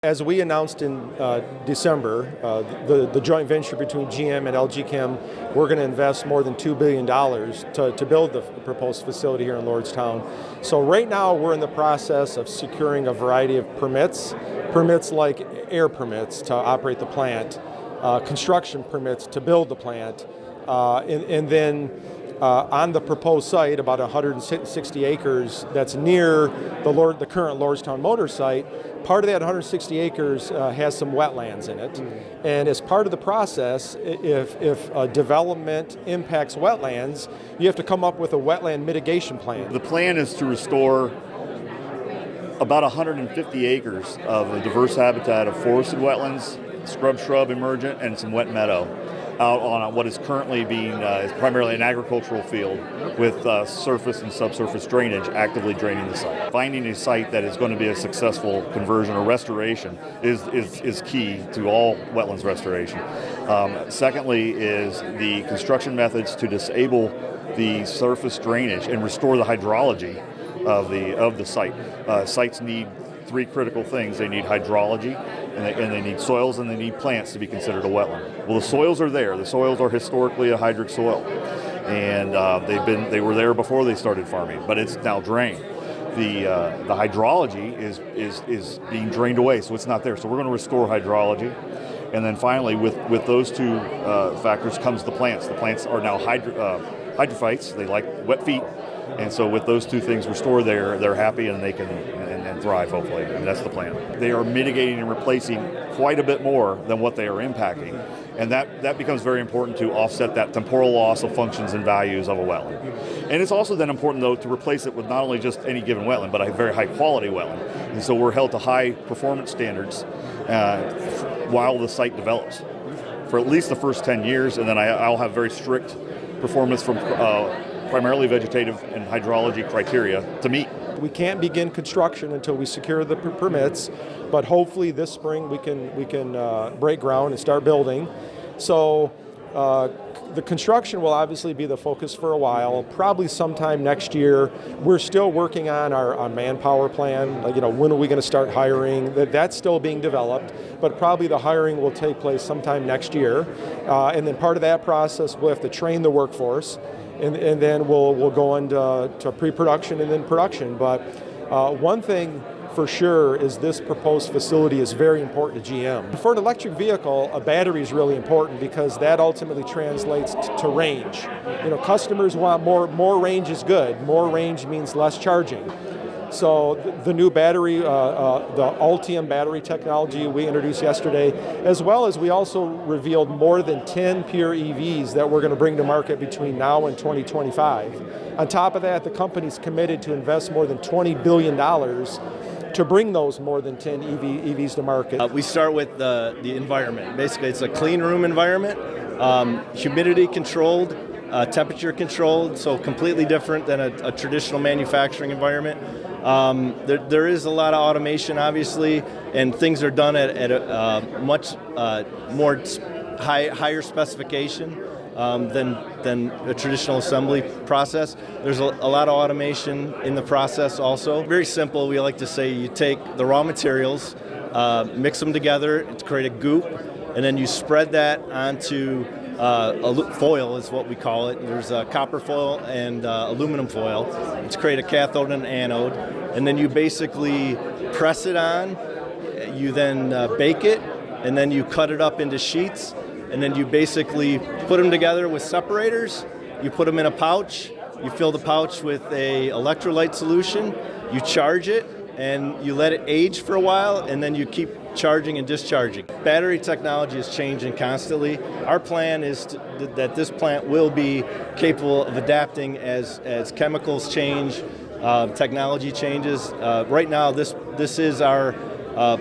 As we announced in December, the joint venture between GM and LG Chem, we're going to invest more than $2 billion to build the proposed facility here in Lordstown. So right now we're in the process of securing a variety of permits like air permits to operate the plant, construction permits to build the plant, and then on the proposed site, about 160 acres that's near the current Lordstown motor site, part of that 160 acres has some wetlands in it. And as part of the process, if development impacts wetlands, you have to come up with a wetland mitigation plan. The plan is to restore about 150 acres of a diverse habitat of forested wetlands, scrub emergent, and some wet meadow out on what is currently being is primarily an agricultural field with surface and subsurface drainage actively draining the site. Finding a site that is going to be a successful conversion or restoration is key to all wetlands restoration. Secondly is the construction methods to disable the surface drainage and restore the hydrology of the site. Sites need three critical things. They need hydrology, and they need soils, and they need plants to be considered a wetland. Well, the soils are there. The soils are historically a hydric soil, and they were there before they started farming, but it's now drained. The hydrology is being drained away, so it's not there. So we're going to restore hydrology, and then finally, with those two factors comes the plants. The plants are now hydrophytes. They like wet feet. And so with those two things restored, they're happy and they can and thrive, hopefully, and that's the plan. They are mitigating and replacing quite a bit more than what they are impacting, and that becomes very important to offset that temporal loss of functions and values of a wetland. And it's also then important, though, to replace it with not only just any given wetland, but a very high-quality wetland. And so we're held to high performance standards while the site develops for at least the first 10 years, and then I'll have very strict performance from primarily vegetative and hydrology criteria to meet. We can't begin construction until we secure the permits, but hopefully this spring we can break ground and start building. So the construction will obviously be the focus for a while, probably sometime next year. We're still working on our manpower plan, when are we going to start hiring? That's still being developed, but probably the hiring will take place sometime next year. And then part of that process, we'll have to train the workforce. And then we'll go into pre-production and then production. But one thing for sure is this proposed facility is very important to GM. For an electric vehicle, a battery is really important because that ultimately translates to range. Customers want more range is good. More range means less charging. So the new battery, the Ultium battery technology we introduced yesterday, as well as we also revealed more than 10 pure EVs that we're going to bring to market between now and 2025. On top of that, the company's committed to invest more than $20 billion to bring those more than 10 EVs to market. We start with the environment. Basically, it's a clean room environment, humidity controlled, temperature controlled, so completely different than a traditional manufacturing environment. There is a lot of automation, obviously, and things are done at a much more higher specification than a traditional assembly process. There's a lot of automation in the process also. Very simple. We like to say you take the raw materials, mix them together to create a goop, and then you spread that onto foil is what we call it. There's copper foil and aluminum foil to create a cathode and anode. And then you basically press it on, you then bake it, and then you cut it up into sheets, and then you basically put them together with separators. You put them in a pouch, you fill the pouch with a electrolyte solution, you charge it, and you let it age for a while, and then you keep charging and discharging. Battery technology is changing constantly. Our plan is that this plant will be capable of adapting as chemicals change, technology changes. Right now, this is our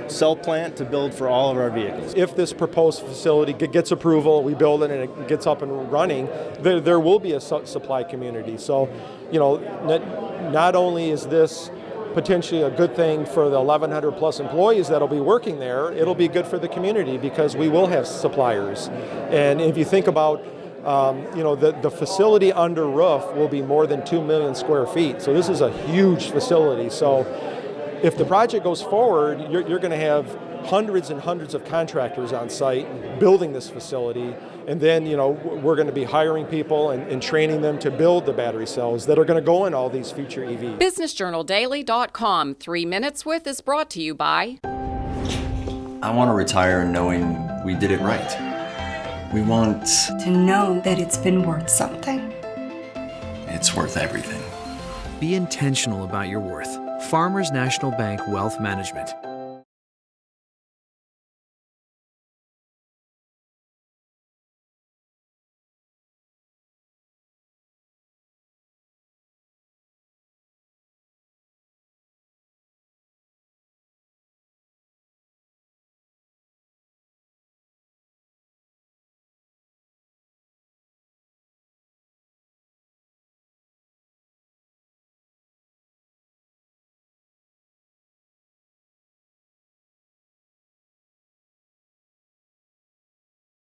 cell plant to build for all of our vehicles. If this proposed facility gets approval, we build it and it gets up and running, there will be a supply community. So, not only is this potentially a good thing for the 1,100 plus employees that'll be working there, it'll be good for the community because we will have suppliers. And if you think about, the facility under roof will be more than 2 million square feet. So this is a huge facility. So if the project goes forward, you're going to have hundreds and hundreds of contractors on site building this facility. And then, we're going to be hiring people and training them to build the battery cells that are going to go in all these future EVs. BusinessJournalDaily.com 3 Minutes With is brought to you by... I want to retire knowing we did it right. We want to know that it's been worth something. It's worth everything. Be intentional about your worth. Farmers National Bank Wealth Management.